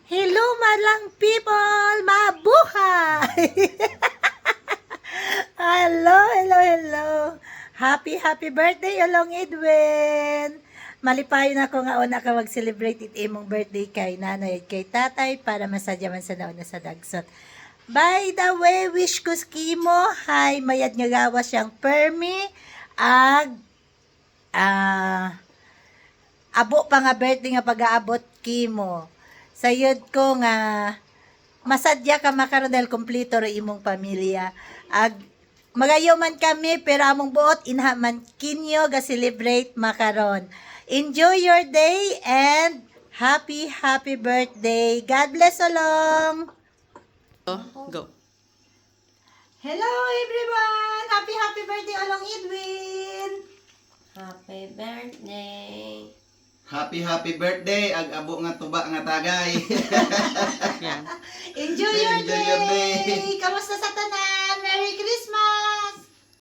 Hello, madlang people! Mabuhay! Hello! Happy birthday, Olong Edwin! Malipayon ako nga una ka mag-celebrate it imong birthday kay nanay at kay tatay para masadyaman sa nauna sa dagsot. By the way, wish ko skimo, hay, mayad nga gawas siyang permi, ag, abo pa nga birthday nga pag-aabot kimo. Sayod ko nga masadya ka makaron dahil kompleto ra imong pamilya. Ag magayo man kami pero among buot inhaman kinyo ga celebrate makaron. Enjoy your day and happy birthday. God bless Olong. Go. Hello everyone. Happy birthday Olong Edwin. Happy birthday. Happy birthday ag abo nga tuba nga tagay. Enjoy your Enjoy your day. day. Kamusta sa tanan?